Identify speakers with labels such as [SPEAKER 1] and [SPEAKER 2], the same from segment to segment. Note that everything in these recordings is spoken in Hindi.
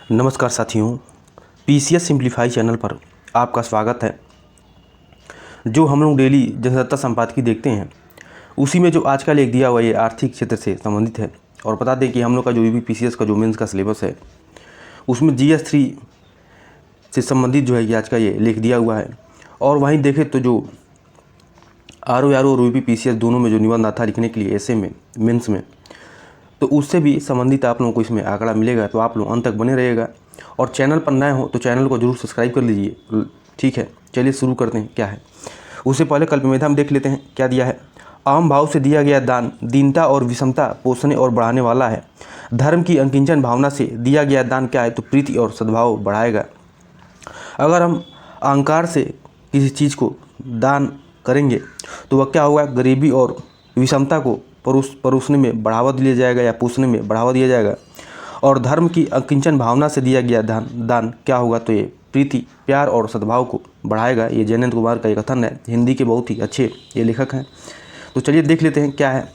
[SPEAKER 1] नमस्कार साथियों, पीसीएस सिंप्लीफाई चैनल पर आपका स्वागत है। जो हम लोग डेली जनसत्ता संपादकीय देखते हैं उसी में जो आज का लेख दिया हुआ ये आर्थिक क्षेत्र से संबंधित है। और बता दें कि हम लोग का जो भी पीसीएस का जो मेंस का सिलेबस है उसमें GS3 से संबंधित जो है कि आज का ये लेख दिया हुआ है। और वहीं देखें तो जो RO और OBP PCS दोनों में जो निबंध आता लिखने के लिए ऐसे में मेंस में, तो उससे भी संबंधित आप लोगों को इसमें आंकड़ा मिलेगा। तो आप लोग अंत तक बने रहिएगा और चैनल पर नए हो तो चैनल को जरूर सब्सक्राइब कर लीजिए। ठीक है, चलिए शुरू करते हैं। क्या है उससे पहले कल्पमेधा हम देख लेते हैं क्या दिया है। आम भाव से दिया गया दान दीनता और विषमता पोषने और बढ़ाने वाला है। धर्म की अंकिंचन भावना से दिया गया दान क्या है, तो प्रीति और सद्भाव बढ़ाएगा। अगर हम अहंकार से किसी चीज़ को दान करेंगे तो वह क्या होगा, गरीबी और विषमता को परोसने में बढ़ावा दिया जाएगा या पोषने में बढ़ावा दिया जाएगा। और धर्म की अकिंचन भावना से दिया गया दान क्या होगा, तो ये प्रीति प्यार और सद्भाव को बढ़ाएगा। ये जयंत कुमार का एक कथन है, हिंदी के बहुत ही अच्छे ये लेखक हैं। तो चलिए देख लेते हैं क्या है।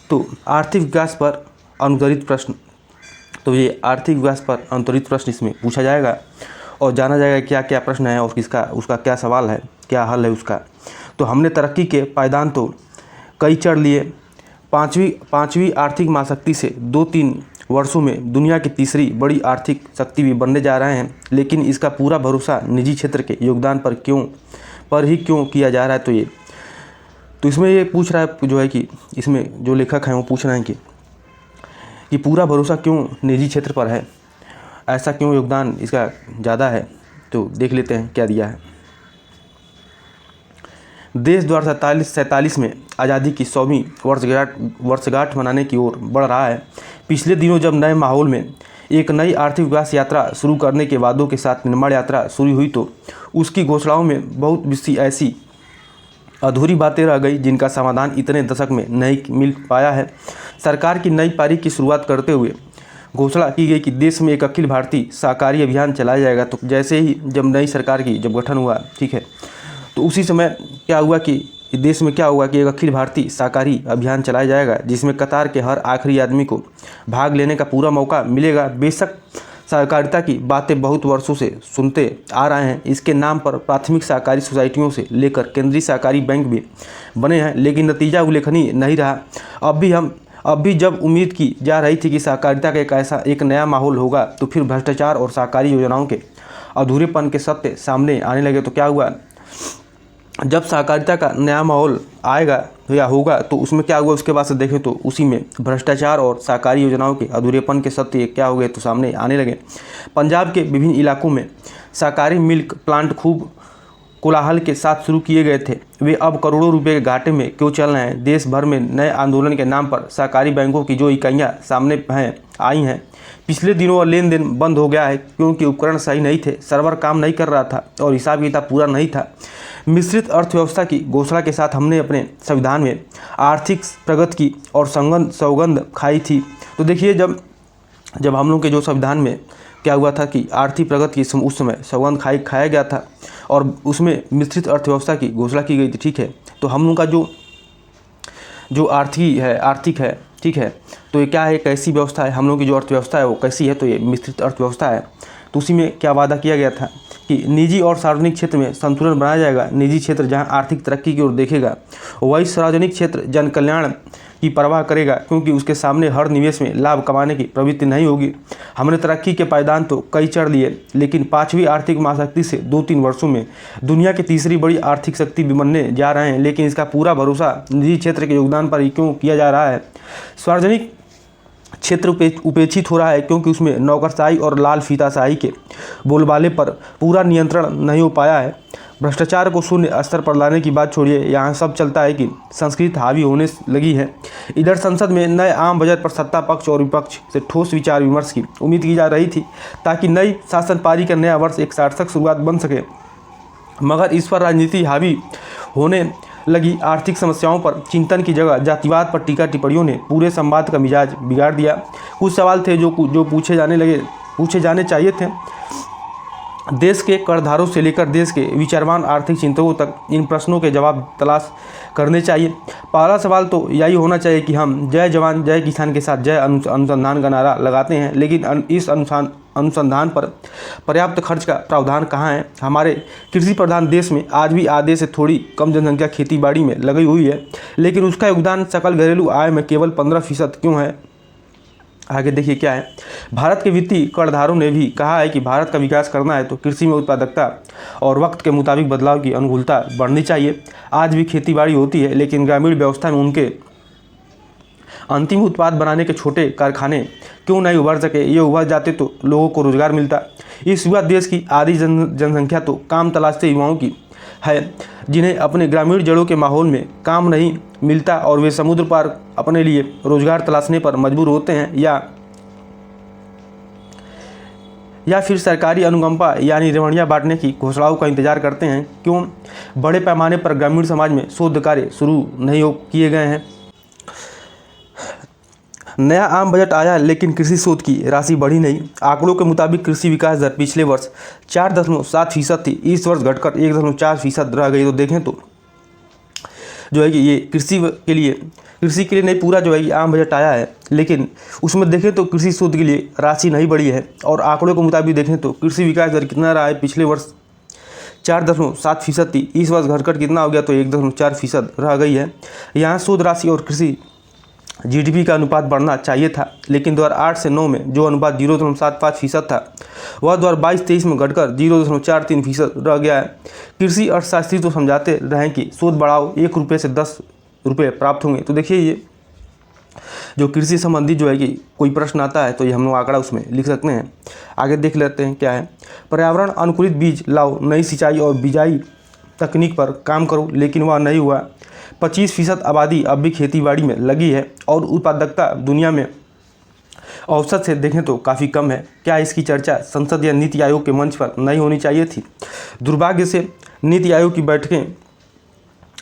[SPEAKER 1] तो आर्थिक विकास पर अनुत्तरित प्रश्न, तो ये आर्थिक विकास पर अनुत्तरित प्रश्न इसमें पूछा जाएगा और जाना जाएगा क्या क्या प्रश्न है और उसका क्या सवाल है, क्या हल है उसका। तो हमने तरक्की के पायदान तो कई चढ़ लिए। पाँचवीं आर्थिक महाशक्ति से 2-3 वर्षों में दुनिया की तीसरी बड़ी आर्थिक शक्ति भी बनने जा रहे हैं, लेकिन इसका पूरा भरोसा निजी क्षेत्र के योगदान पर क्यों किया जा रहा है। तो इसमें ये पूछ रहा है जो है कि इसमें जो लेखक हैं वो पूछ रहे हैं कि पूरा भरोसा क्यों निजी क्षेत्र पर है, ऐसा क्यों योगदान इसका ज़्यादा है। तो देख लेते हैं क्या दिया है। देश 2047 में आज़ादी की 100वीं वर्षगांठ मनाने की ओर बढ़ रहा है। पिछले दिनों जब नए माहौल में एक नई आर्थिक विकास यात्रा शुरू करने के वादों के साथ निर्माण यात्रा शुरू हुई तो उसकी घोषणाओं में बहुत सी ऐसी अधूरी बातें रह गई जिनका समाधान इतने दशक में नहीं मिल पाया है। सरकार की नई पारी की शुरुआत करते हुए घोषणा की गई कि देश में एक अखिल भारतीय सहकारी अभियान चलाया जाएगा। तो जैसे ही जब नई सरकार की जब गठन हुआ, ठीक है, तो उसी समय क्या हुआ कि देश में क्या हुआ कि एक अखिल भारतीय सहकारी अभियान चलाया जाएगा जिसमें कतार के हर आखिरी आदमी को भाग लेने का पूरा मौका मिलेगा। बेशक सहकारिता की बातें बहुत वर्षों से सुनते आ रहे हैं, इसके नाम पर प्राथमिक सहकारी सोसाइटियों से लेकर केंद्रीय सहकारी बैंक भी बने हैं, लेकिन नतीजा उल्लेखनीय नहीं रहा। अब भी जब उम्मीद की जा रही थी कि सहकारिता का एक नया माहौल होगा, तो फिर भ्रष्टाचार और सहकारी योजनाओं के अधूरेपन के सत्य सामने आने लगे। तो क्या हुआ, जब सहकारिता का नया माहौल आएगा या होगा तो उसमें क्या हुआ, उसके बाद से देखें तो उसी में भ्रष्टाचार और सहकारी योजनाओं के अधूरेपन के सत्य क्या हो गए, तो सामने आने लगे। पंजाब के विभिन्न इलाकों में सहकारी मिल्क प्लांट खूब कोलाहल के साथ शुरू किए गए थे, वे अब करोड़ों रुपए के घाटे में क्यों चल रहे हैं। देश भर में नए आंदोलन के नाम पर सहकारी बैंकों की जो इकाइयाँ सामने आई हैं, पिछले दिनों और लेन देन बंद हो गया है क्योंकि उपकरण सही नहीं थे, सर्वर काम नहीं कर रहा था और हिसाब किताब पूरा नहीं था। मिश्रित अर्थव्यवस्था की घोषणा के साथ हमने अपने संविधान में आर्थिक प्रगति की और सौगंध खाई थी। तो देखिए जब हम लोग के जो संविधान में क्या हुआ था कि आर्थिक प्रगति की उस समय सौगंध खाया गया था और उसमें मिश्रित अर्थव्यवस्था की घोषणा की गई थी। ठीक है, तो हम लोग का जो आर्थिक है, ठीक है, तो ये क्या है, कैसी व्यवस्था है, हम लोग की जो अर्थव्यवस्था है वो कैसी है, तो ये मिश्रित अर्थव्यवस्था है। तो उसी में क्या वादा किया गया था कि निजी और सार्वजनिक क्षेत्र में संतुलन बनाया जाएगा। निजी क्षेत्र जहां आर्थिक तरक्की की ओर देखेगा, वही सार्वजनिक क्षेत्र जन कल्याण की परवाह करेगा, क्योंकि उसके सामने हर निवेश में लाभ कमाने की प्रवृत्ति नहीं होगी। हमने तरक्की के पायदान तो कई चढ़ लिए, लेकिन 5वीं आर्थिक महाशक्ति से 2-3 वर्षों में दुनिया की तीसरी बड़ी आर्थिक शक्ति भी बनने जा रहे हैं, लेकिन इसका पूरा भरोसा निजी क्षेत्र के योगदान पर ही क्यों किया जा रहा है। सार्वजनिक क्षेत्र उपेक्षित हो रहा है क्योंकि उसमें नौकरशाही और लाल फीताशाही के बोलबाले पर पूरा नियंत्रण नहीं हो पाया है। भ्रष्टाचार को शून्य स्तर पर लाने की बात छोड़िए, यहाँ सब चलता है कि संस्कृत हावी होने लगी है। इधर संसद में नए आम बजट पर सत्ता पक्ष और विपक्ष से ठोस विचार विमर्श की उम्मीद की जा रही थी ताकि नई शासन पारी का नया वर्ष एक सार्थक शुरुआत बन सके, मगर इस पर राजनीति हावी होने लगी। आर्थिक समस्याओं पर चिंतन की जगह जातिवाद पर टीका टिप्पणियों ने पूरे संवाद का मिजाज बिगाड़ दिया। कुछ सवाल थे जो पूछे जाने चाहिए थे। देश के करदारों से लेकर देश के विचारवान आर्थिक चिंतकों तक इन प्रश्नों के जवाब तलाश करने चाहिए। पहला सवाल तो यही होना चाहिए कि हम जय जवान जय किसान के साथ जय अनुसंधान का नारा लगाते हैं, लेकिन इस अनुसंधान पर पर्याप्त खर्च का प्रावधान कहाँ है। हमारे कृषि प्रधान देश में आज भी आधे से थोड़ी कम जनसंख्या खेती बाड़ी में लगी हुई है, लेकिन उसका योगदान सकल घरेलू आय में केवल 15% क्यों है। आगे देखिए क्या है। भारत के वित्तीय कर्णधारों ने भी कहा है कि भारत का विकास करना है तो कृषि में उत्पादकता और वक्त के मुताबिक बदलाव की अनुकूलता बढ़नी चाहिए। आज भी खेतीबाड़ी होती है, लेकिन ग्रामीण व्यवस्था में उनके अंतिम उत्पाद बनाने के छोटे कारखाने क्यों नहीं उभर सके। ये उभर जाते तो लोगों को रोजगार मिलता। इस युवा देश की आधी जनसंख्या तो काम तलाशते युवाओं की है, जिन्हें अपने ग्रामीण जड़ों के माहौल में काम नहीं मिलता और वे समुद्र पार अपने लिए रोजगार तलाशने पर मजबूर होते हैं, या फिर सरकारी अनुकंपा यानी रेवड़ियाँ बांटने की घोषणाओं का इंतजार करते हैं। क्यों बड़े पैमाने पर ग्रामीण समाज में शोध कार्य शुरू नहीं किए गए हैं। नया आम बजट आया, लेकिन कृषि शोध की राशि बढ़ी नहीं। आंकड़ों के मुताबिक कृषि विकास दर पिछले वर्ष 4.7% थी, इस वर्ष घटकर 1.4% रह गई। तो देखें तो जो है कि ये कृषि के लिए नहीं पूरा जो है कि आम बजट आया है, लेकिन उसमें देखें तो कृषि शोध के लिए राशि नहीं बढ़ी है। और आंकड़ों के मुताबिक देखें तो कृषि विकास दर कितना रहा है, पिछले वर्ष 4.7% थी, इस वर्ष घटकर कितना हो गया तो 1.4% रह गई है। यहाँ शोध राशि और कृषि जीडीपी का अनुपात बढ़ना चाहिए था, लेकिन 2008 से 9 में जो अनुपात 0.75% था वह 2022-23 में घटकर 0.43% रह गया है। कृषि अर्थशास्त्री तो समझाते रहें कि शोध बढ़ाओ, 1 रुपये से 10 रुपये प्राप्त होंगे। तो देखिए ये जो कृषि संबंधी जो है कि कोई प्रश्न आता है तो ये हम लोग आंकड़ा उसमें लिख सकते हैं। आगे देख लेते हैं क्या है। पर्यावरण अनुकूलित बीज लाओ, नई सिंचाई और बिजाई तकनीक पर काम करो, लेकिन वह नहीं हुआ। 25% आबादी अब भी खेतीबाड़ी में लगी है और उत्पादकता दुनिया में औसत से देखें तो काफ़ी कम है। क्या इसकी चर्चा संसद या नीति आयोग के मंच पर नहीं होनी चाहिए थी। दुर्भाग्य से नीति आयोग की बैठकें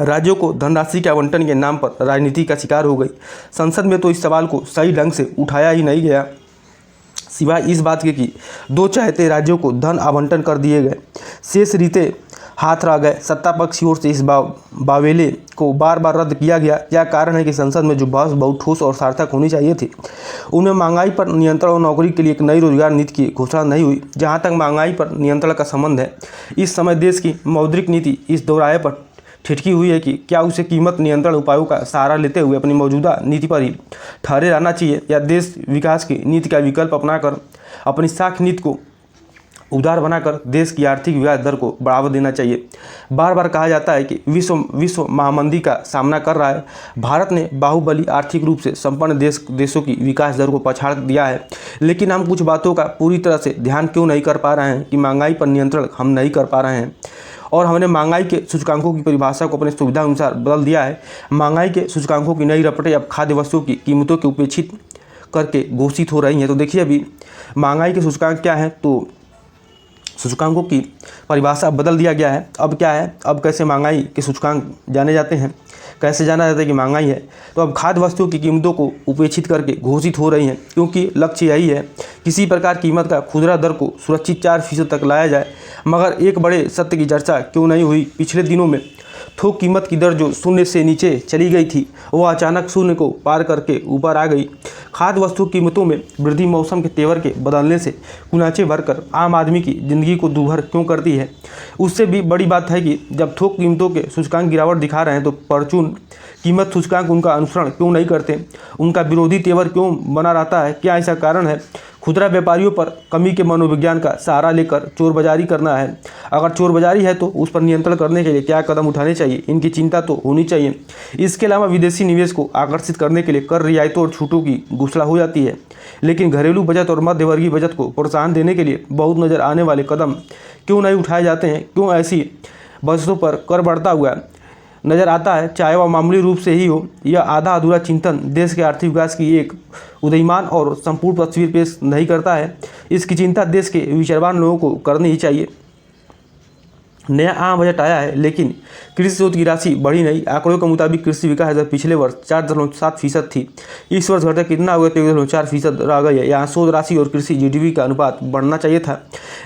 [SPEAKER 1] राज्यों को धनराशि के आवंटन के नाम पर राजनीति का शिकार हो गई। संसद में तो इस सवाल को सही ढंग से उठाया ही नहीं गया, सिवाय इस बात के कि 2 चाहते राज्यों को धन आवंटन कर दिए गए, शेष रीते हाथ रह गए। सत्ता पक्ष की ओर से इस बावेले को बार बार रद्द किया गया। यह कारण है कि संसद में जो बहस बहुत ठोस और सार्थक होनी चाहिए थी, उनमें महंगाई पर नियंत्रण और नौकरी के लिए एक नई रोजगार नीति की घोषणा नहीं हुई। जहां तक महंगाई पर नियंत्रण का संबंध है, इस समय देश की मौद्रिक नीति इस दोहराए पर ठिठकी हुई है कि क्या उसे कीमत नियंत्रण उपायों का सहारा लेते हुए अपनी मौजूदा नीति पर ही ठहरे रहना चाहिए, या देश विकास की नीति का विकल्प अपनाकर अपनी साख नीति को उदार बनाकर देश की आर्थिक विकास दर को बढ़ावा देना चाहिए। बार बार कहा जाता है कि विश्व महामंदी का सामना कर रहा है। भारत ने बाहुबली आर्थिक रूप से संपन्न देशों की विकास दर को पछाड़ दिया है, लेकिन हम कुछ बातों का पूरी तरह से ध्यान क्यों नहीं कर पा रहे हैं कि महंगाई पर नियंत्रण हम नहीं कर पा रहे हैं, और हमने महंगाई के सूचकांकों की परिभाषा को अपने सुविधा अनुसार बदल दिया है। महंगाई के सूचकांकों की नई रपटें अब खाद्य वस्तुओं की कीमतों के उपेक्षित करके घोषित हो रही हैं। तो देखिए अभी महंगाई के सूचकांक क्या है, तो सूचकांकों की परिभाषा बदल दिया गया है। अब क्या है, अब कैसे महंगाई के सूचकांक जाने जाते हैं, कैसे जाना जाता है कि महंगाई है। तो अब खाद्य वस्तुओं की कीमतों को उपेक्षित करके घोषित हो रही हैं, क्योंकि लक्ष्य यही है किसी प्रकार कीमत का खुदरा दर को सुरक्षित 4% तक लाया जाए। मगर एक बड़े सत्य की चर्चा क्यों नहीं हुई। पिछले दिनों में थोक कीमत की दर जो शून्य से नीचे चली गई थी, वह अचानक शून्य को पार करके ऊपर आ गई। खाद्य वस्तु कीमतों में वृद्धि मौसम के तेवर के बदलने से कुनाचे भरकर आम आदमी की ज़िंदगी को दूभर क्यों करती है। उससे भी बड़ी बात है कि जब थोक कीमतों के सूचकांक गिरावट दिखा रहे हैं तो परचून कीमत सूचकांक उनका अनुसरण क्यों नहीं करते, उनका विरोधी तेवर क्यों बना रहता है। क्या ऐसा कारण है खुदरा व्यापारियों पर कमी के मनोविज्ञान का सहारा लेकर चोर बाजारी करना है। अगर चोर बाजारी है तो उस पर नियंत्रण करने के लिए क्या कदम उठाने चाहिए, इनकी चिंता तो होनी चाहिए। इसके अलावा विदेशी निवेश को आकर्षित करने के लिए कर रियायतों और छूटों की घोषणा हो जाती है, लेकिन घरेलू बचत और मध्यवर्गीय बचत को प्रोत्साहन देने के लिए बहुत नज़र आने वाले कदम क्यों नहीं उठाए जाते हैं। क्यों ऐसी बचतों पर कर बढ़ता हुआ नज़र आता है, चाहे वह मामूली रूप से ही हो। यह आधा अधूरा चिंतन देश के आर्थिक विकास की एक उदयमान और संपूर्ण तस्वीर पेश नहीं करता है। इसकी चिंता देश के विचारवान लोगों को करनी ही चाहिए। नया आम बजट आया है, लेकिन कृषि शोध की राशि बढ़ी नहीं। आंकड़ों के मुताबिक कृषि विकास दर पिछले वर्ष 4.7% थी, इस वर्ष घटकर कितना हो गया? 1.4% रह गई है। यहाँ शोध राशि और कृषि जीडीपी का अनुपात बढ़ना चाहिए था,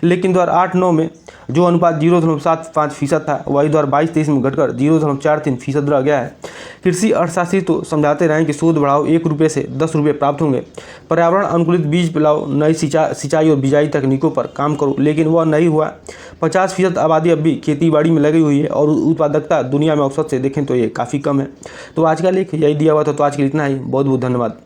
[SPEAKER 1] लेकिन 2008-9 में जो अनुपात 0.75% था, वही 2022-23 में घटकर 0.43% रह गया है। कृषि अर्थशास्त्री तो समझाते रहे कि शोध बढ़ाओ, 1 रुपये से 10 रुपये प्राप्त होंगे, पर्यावरण अनुकूलित बीज पिलाओ, नई सिंचाई और बिजाई तकनीकों पर काम करो, लेकिन वह नहीं हुआ। 50% आबादी अब भी खेतीबाड़ी में लगी हुई है और उत्पादकता दुनिया में औसत से देखें तो ये काफ़ी कम है। तो आज का लेख यही दिया हुआ था। तो आज के लिए इतना ही। बहुत बहुत धन्यवाद।